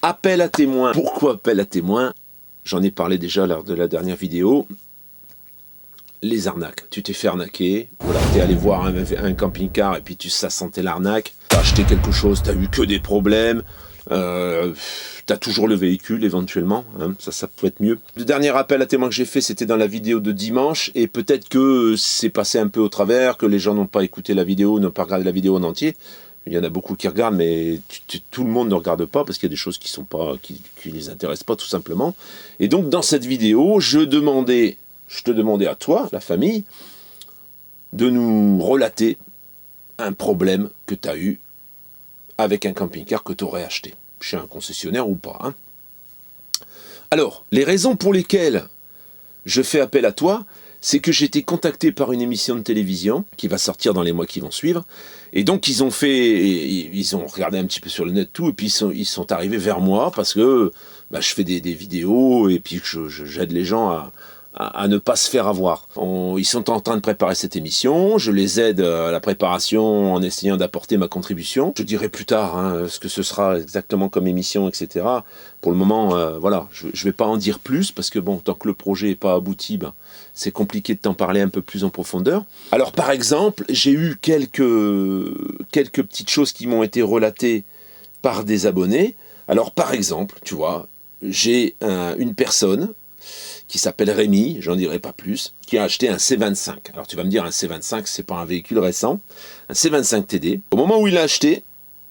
Appel à témoins. Pourquoi appel à témoins? J'en ai parlé déjà lors de la dernière vidéo. Les arnaques. Tu t'es fait arnaquer, voilà, t'es allé voir un camping-car et puis ça sentait l'arnaque. T'as acheté quelque chose, t'as eu que des problèmes. T'as toujours le véhicule éventuellement, hein, ça peut être mieux. Le dernier appel à témoins que j'ai fait, c'était dans la vidéo de dimanche, et peut-être que c'est passé un peu au travers, que les gens n'ont pas écouté la vidéo, n'ont pas regardé la vidéo en entier. Il y en a beaucoup qui regardent, mais tout le monde ne regarde pas parce qu'il y a des choses qui les intéressent pas tout simplement. Et donc dans cette vidéo, je te demandais à toi, la famille, de nous relater un problème que tu as eu avec un camping-car que tu aurais acheté, chez un concessionnaire ou pas. Hein. Alors, les raisons pour lesquelles je fais appel à toi, c'est que j'ai été contacté par une émission de télévision qui va sortir dans les mois qui vont suivre. Et donc, ils ont regardé un petit peu sur le net tout, et puis ils sont arrivés vers moi parce que je fais des vidéos et puis que j'aide les gens à ne pas se faire avoir. Ils sont en train de préparer cette émission, je les aide à la préparation en essayant d'apporter ma contribution. Je dirai plus tard ce que ce sera exactement comme émission, etc. Pour le moment, voilà, je ne vais pas en dire plus, parce que bon, tant que le projet n'est pas abouti, c'est compliqué de t'en parler un peu plus en profondeur. Alors par exemple, j'ai eu quelques petites choses qui m'ont été relatées par des abonnés. Alors par exemple, tu vois, j'ai une personne qui s'appelle Rémi, j'en dirai pas plus, qui a acheté un C25. Alors tu vas me dire, un C25, c'est pas un véhicule récent, un C25 TD. Au moment où il l'a acheté,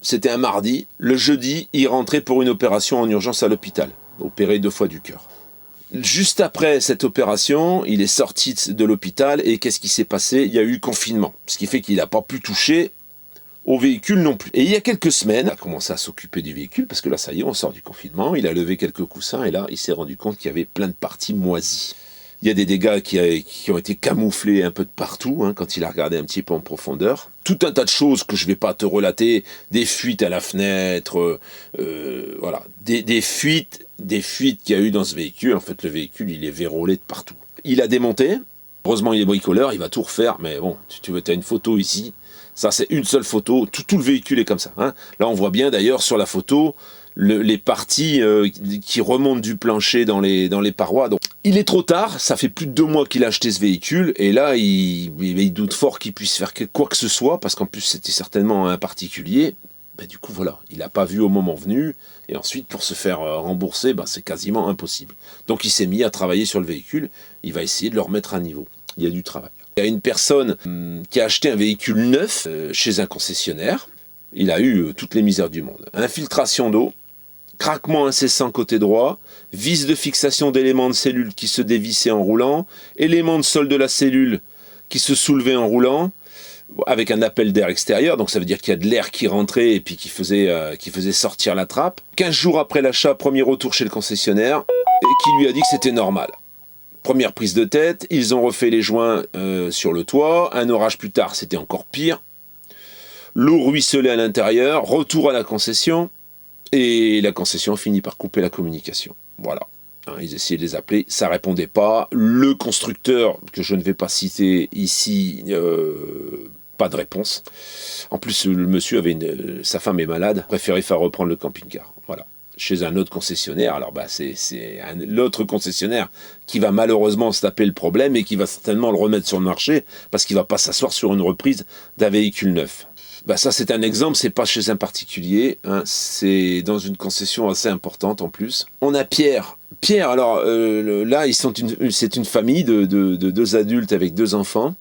c'était un mardi, le jeudi, il rentrait pour une opération en urgence à l'hôpital, opéré 2 fois du cœur. Juste après cette opération, il est sorti de l'hôpital et qu'est-ce qui s'est passé? Il y a eu confinement, ce qui fait qu'il n'a pas pu toucher au véhicule non plus. Et il y a quelques semaines, il a commencé à s'occuper du véhicule, parce que là, ça y est, on sort du confinement, il a levé quelques coussins, et là, il s'est rendu compte qu'il y avait plein de parties moisies. Il y a des dégâts qui ont été camouflés un peu de partout, quand il a regardé un petit peu en profondeur. Tout un tas de choses que je ne vais pas te relater, des fuites à la fenêtre, voilà, des fuites qu'il y a eu dans ce véhicule. En fait, le véhicule, il est vérolé de partout. Il a démonté, heureusement il est bricoleur, il va tout refaire, mais bon, tu as une photo ici. Ça, c'est une seule photo. Tout le véhicule est comme ça. Hein. Là, on voit bien, d'ailleurs, sur la photo, les parties qui remontent du plancher dans les parois. Donc, il est trop tard. Ça fait plus de 2 mois qu'il a acheté ce véhicule. Et là, il doute fort qu'il puisse faire quoi que ce soit, parce qu'en plus, c'était certainement un particulier. Du coup, voilà, il n'a pas vu au moment venu. Et ensuite, pour se faire rembourser, c'est quasiment impossible. Donc, il s'est mis à travailler sur le véhicule. Il va essayer de le remettre à niveau. Il y a du travail. Il y a une personne qui a acheté un véhicule neuf chez un concessionnaire. Il a eu toutes les misères du monde. Infiltration d'eau, craquement incessant côté droit, vis de fixation d'éléments de cellule qui se dévissaient en roulant, éléments de sol de la cellule qui se soulevaient en roulant, avec un appel d'air extérieur, donc ça veut dire qu'il y a de l'air qui rentrait et puis qui faisait sortir la trappe. 15 jours après l'achat, premier retour chez le concessionnaire, et qui lui a dit que c'était normal. Première prise de tête, ils ont refait les joints sur le toit. Un orage plus tard, c'était encore pire. L'eau ruisselait à l'intérieur. Retour à la concession. Et la concession finit par couper la communication. Voilà. Ils essayaient de les appeler. Ça ne répondait pas. Le constructeur, que je ne vais pas citer ici, pas de réponse. En plus, le monsieur sa femme est malade. Préférait faire reprendre le camping-car. Voilà. Chez un autre concessionnaire, alors c'est l'autre concessionnaire qui va malheureusement se taper le problème et qui va certainement le remettre sur le marché parce qu'il ne va pas s'asseoir sur une reprise d'un véhicule neuf. Ça c'est un exemple, c'est pas chez un particulier, c'est dans une concession assez importante en plus. On a Pierre. Pierre, alors là c'est une famille de 2 adultes avec 2 enfants.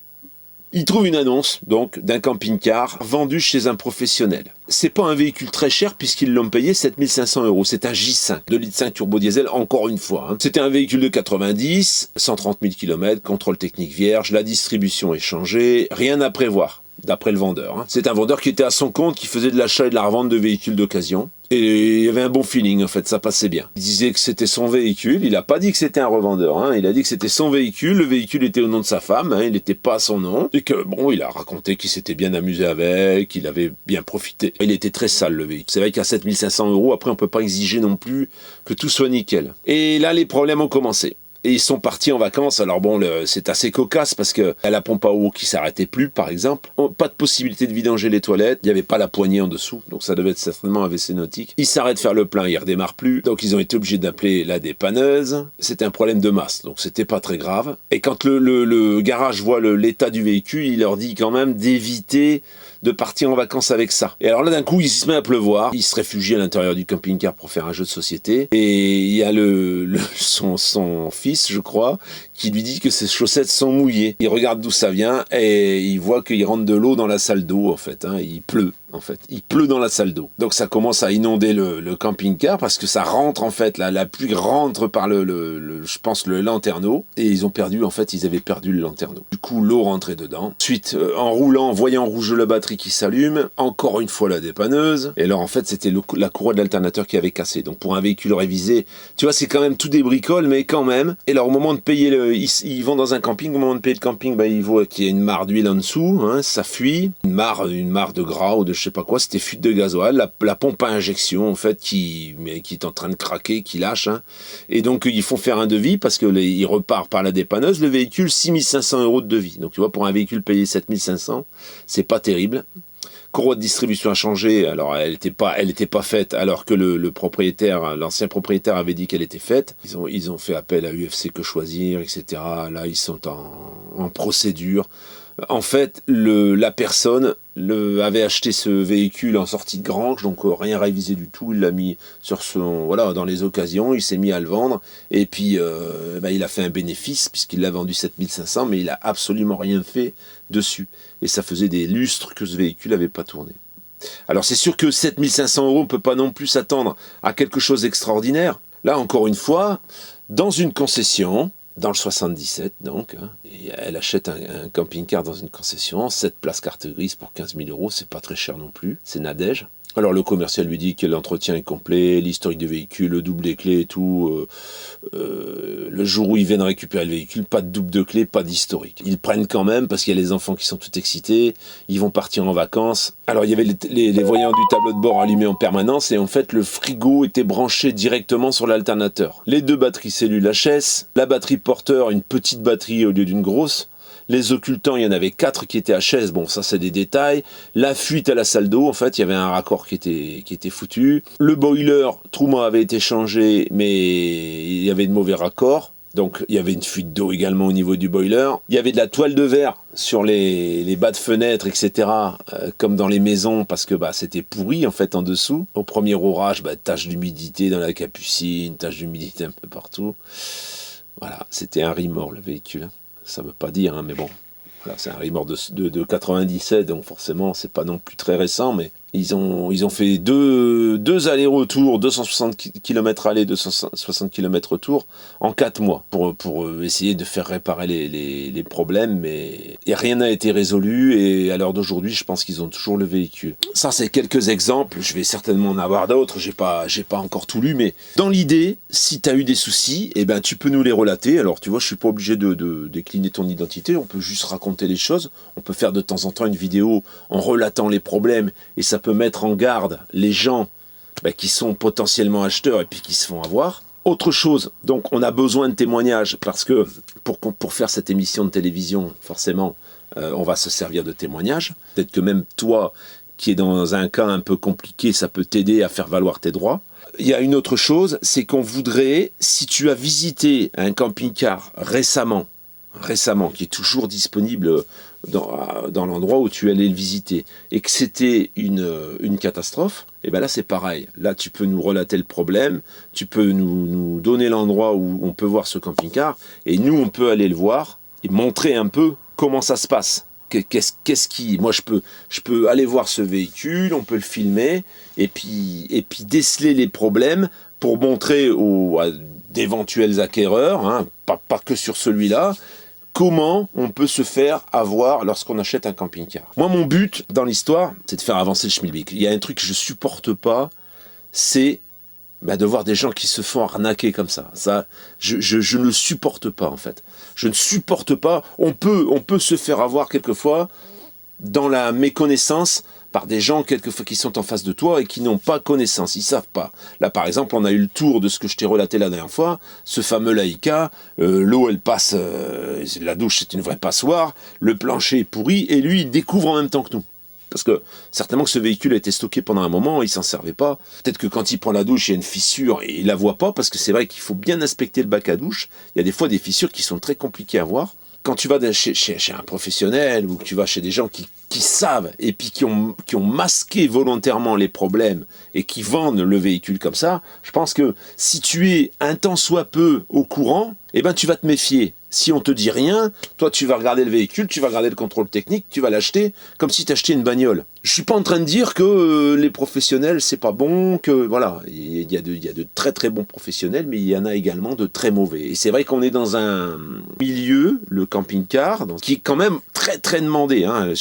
Il trouve une annonce, donc, d'un camping-car vendu chez un professionnel. C'est pas un véhicule très cher puisqu'ils l'ont payé 7 500 €. C'est un J5, 2,5 litres turbo diesel, encore une fois. C'était un véhicule de 90, 130 000 km, contrôle technique vierge, la distribution est changée, rien à prévoir, d'après le vendeur. C'est un vendeur qui était à son compte, qui faisait de l'achat et de la revente de véhicules d'occasion. Et il y avait un bon feeling, en fait, ça passait bien. Il disait que c'était son véhicule, il n'a pas dit que c'était un revendeur, il a dit que c'était son véhicule, le véhicule était au nom de sa femme, il n'était pas à son nom, et que, bon, il a raconté qu'il s'était bien amusé avec, qu'il avait bien profité. Il était très sale, le véhicule. C'est vrai qu'à 7 500 €, après, on peut pas exiger non plus que tout soit nickel. Et là, les problèmes ont commencé. Et ils sont partis en vacances. Alors bon, c'est assez cocasse parce que y a la pompe à eau qui s'arrêtait plus, par exemple. Pas de possibilité de vidanger les toilettes. Il n'y avait pas la poignée en dessous, donc ça devait être certainement un WC nautique. Ils s'arrêtent de faire le plein, ils redémarrent plus. Donc ils ont été obligés d'appeler la dépanneuse. C'était un problème de masse, donc c'était pas très grave. Et quand le garage voit l'état du véhicule, il leur dit quand même d'éviter de partir en vacances avec ça. Et alors là, d'un coup, il se met à pleuvoir. Il se réfugie à l'intérieur du camping-car pour faire un jeu de société. Et il y a son fils, je crois, qui lui dit que ses chaussettes sont mouillées. Il regarde d'où ça vient et il voit qu'il rentre de l'eau dans la salle d'eau, en fait. Il pleut. En fait, il pleut dans la salle d'eau. Donc ça commence à inonder le camping-car parce que ça rentre en fait, la pluie rentre par je pense le lanterneau et ils avaient perdu le lanterneau. Du coup, l'eau rentrait dedans. Ensuite, en roulant, voyant rouge la batterie qui s'allume, encore une fois la dépanneuse. Et alors en fait, c'était la courroie de l'alternateur qui avait cassé. Donc pour un véhicule révisé, tu vois, c'est quand même tout des bricoles, mais quand même. Et alors au moment de payer ils vont dans un camping, au moment de payer le camping, ils voient qu'il y a une mare d'huile en dessous, ça fuit, une mare de gras ou de je sais pas quoi, c'était fuite de gasoil, la pompe à injection en fait qui est en train de craquer, qui lâche, et donc ils font faire un devis parce que il repart par la dépanneuse, le véhicule 6500 € de devis, donc tu vois pour un véhicule payé 7500, c'est pas terrible. Courroie de distribution a changé, alors elle était pas faite alors que l'ancien propriétaire avait dit qu'elle était faite. Ils ont fait appel à UFC Que Choisir, etc. Là ils sont en procédure. En fait, la personne avait acheté ce véhicule en sortie de grange, donc rien révisé du tout. Il l'a mis dans les occasions, il s'est mis à le vendre, et puis il a fait un bénéfice puisqu'il l'a vendu 7500, mais il a absolument rien fait dessus. Et ça faisait des lustres que ce véhicule n'avait pas tourné. Alors c'est sûr que 7500 €, on ne peut pas non plus s'attendre à quelque chose d'extraordinaire. Là, encore une fois, dans une concession, dans le 77 donc, et elle achète un camping-car dans une concession, 7 places carte grise pour 15 000 €, c'est pas très cher non plus, c'est Nadège. Alors le commercial lui dit que l'entretien est complet, l'historique du véhicule, le double des clés et tout. Le jour où ils viennent récupérer le véhicule, pas de double de clés, pas d'historique. Ils prennent quand même parce qu'il y a les enfants qui sont tout excités, ils vont partir en vacances. Alors il y avait les voyants du tableau de bord allumés en permanence et en fait le frigo était branché directement sur l'alternateur. Les 2 batteries cellules HS, la batterie porteur, une petite batterie au lieu d'une grosse. Les occultants, il y en avait 4 qui étaient HS, bon ça c'est des détails. La fuite à la salle d'eau, en fait, il y avait un raccord qui était foutu. Le boiler, Truman avait été changé, mais il y avait de mauvais raccords. Donc il y avait une fuite d'eau également au niveau du boiler. Il y avait de la toile de verre sur les bas de fenêtres, etc. Comme dans les maisons, parce que c'était pourri en fait en dessous. Au premier orage, tache d'humidité dans la capucine, tache d'humidité un peu partout. Voilà, c'était un rimord le véhicule. Ça veut pas dire, mais bon, voilà, c'est un rimord de 97, donc forcément, c'est pas non plus très récent, mais ils ont fait deux allers-retours, 260 km aller, 260 km retour, en 4 mois, pour essayer de faire réparer les problèmes, mais rien n'a été résolu, et à l'heure d'aujourd'hui, je pense qu'ils ont toujours le véhicule. Ça, c'est quelques exemples, je vais certainement en avoir d'autres, j'ai pas encore tout lu, mais dans l'idée, si tu as eu des soucis, tu peux nous les relater. Alors, tu vois, je suis pas obligé de décliner ton identité, on peut juste raconter les choses, on peut faire de temps en temps une vidéo en relatant les problèmes, et ça peut mettre en garde les gens qui sont potentiellement acheteurs et puis qui se font avoir. Autre chose, donc on a besoin de témoignages parce que pour faire cette émission de télévision, forcément, on va se servir de témoignages. Peut-être que même toi, qui est dans un cas un peu compliqué, ça peut t'aider à faire valoir tes droits. Il y a une autre chose, c'est qu'on voudrait, si tu as visité un camping-car récemment, qui est toujours disponible dans l'endroit où tu allais le visiter, et que c'était une catastrophe, et là c'est pareil. Là tu peux nous relater le problème, tu peux nous donner l'endroit où on peut voir ce camping-car, et nous on peut aller le voir et montrer un peu comment ça se passe. Moi je peux aller voir ce véhicule, on peut le filmer, et puis déceler les problèmes pour montrer à d'éventuels acquéreurs, pas que sur celui-là, comment on peut se faire avoir lorsqu'on achète un camping-car. Moi, mon but dans l'histoire, c'est de faire avancer le schmilblick. Il y a un truc que je supporte pas, c'est de voir des gens qui se font arnaquer comme ça. Ça, je ne le supporte pas, en fait. Je ne supporte pas. On peut se faire avoir quelquefois dans la méconnaissance par des gens quelquefois qui sont en face de toi et qui n'ont pas connaissance, ils savent pas. Là par exemple, on a eu le tour de ce que je t'ai relaté la dernière fois, ce fameux Laïka, l'eau elle passe, la douche c'est une vraie passoire, le plancher est pourri, et lui il découvre en même temps que nous. Parce que certainement que ce véhicule a été stocké pendant un moment, il s'en servait pas. Peut-être que quand il prend la douche, il y a une fissure et il la voit pas, parce que c'est vrai qu'il faut bien inspecter le bac à douche. Il y a des fois des fissures qui sont très compliquées à voir. Quand tu vas chez un professionnel ou que tu vas chez des gens qui savent et puis qui ont masqué volontairement les problèmes et qui vendent le véhicule comme ça, je pense que si tu es un tant soit peu au courant, eh ben tu vas te méfier. Si on te dit rien, toi tu vas regarder le véhicule, tu vas regarder le contrôle technique, tu vas l'acheter comme si tu achetais une bagnole. Je suis pas en train de dire que les professionnels c'est pas bon, que voilà, il y a de très très bons professionnels, mais il y en a également de très mauvais. Et c'est vrai qu'on est dans un milieu, le camping-car, qui est quand même très très demandé. Hein.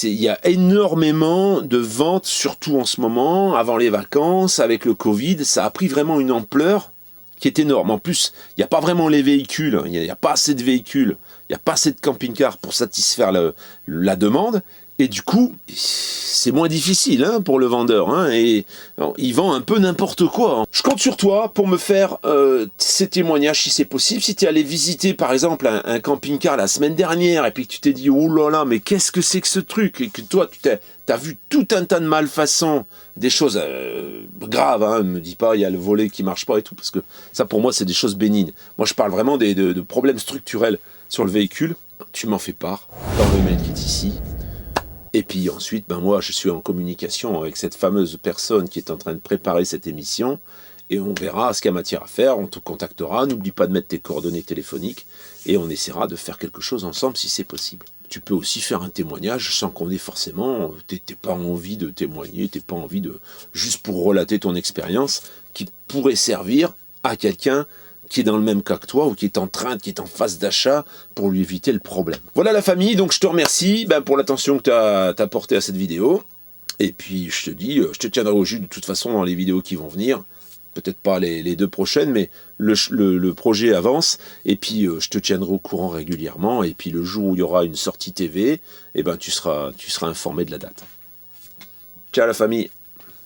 Il y a énormément de ventes, surtout en ce moment, avant les vacances, avec le Covid, ça a pris vraiment une ampleur qui est énorme. En plus, il n'y a pas vraiment les véhicules, il n'y a pas assez de véhicules, il n'y a pas assez de camping-cars pour satisfaire la demande, et du coup, c'est moins difficile hein, pour le vendeur, hein, et alors, il vend un peu n'importe quoi. Hein. Je compte sur toi pour me faire ces témoignages si c'est possible. Si tu es allé visiter par exemple un camping-car la semaine dernière, et puis que tu t'es dit, oh là là, mais qu'est-ce que c'est que ce truc, et que toi, tu as vu tout un tas de malfaçons, des choses graves, hein, ne me dis pas il y a le volet qui marche pas et tout, parce que ça pour moi c'est des choses bénignes. Moi je parle vraiment de problèmes structurels sur le véhicule. Tu m'en fais part dans le mail qui est ici. Et puis ensuite, ben moi je suis en communication avec cette fameuse personne qui est en train de préparer cette émission, et on verra ce qu'il y a matière à faire, on te contactera, n'oublie pas de mettre tes coordonnées téléphoniques, et on essaiera de faire quelque chose ensemble si c'est possible. Tu peux aussi faire un témoignage sans qu'on ait forcément, t'es pas envie de témoigner, t'es pas envie de, juste pour relater ton expérience, qui pourrait servir à quelqu'un qui est dans le même cas que toi, ou qui est en phase d'achat, pour lui éviter le problème. Voilà la famille, donc je te remercie pour l'attention que tu as portée à cette vidéo, et puis je te dis, je te tiendrai au jus de toute façon dans les vidéos qui vont venir, peut-être pas les 2 prochaines, mais le projet avance, et puis je te tiendrai au courant régulièrement, et puis le jour où il y aura une sortie TV, eh ben, tu seras informé de la date. Ciao la famille!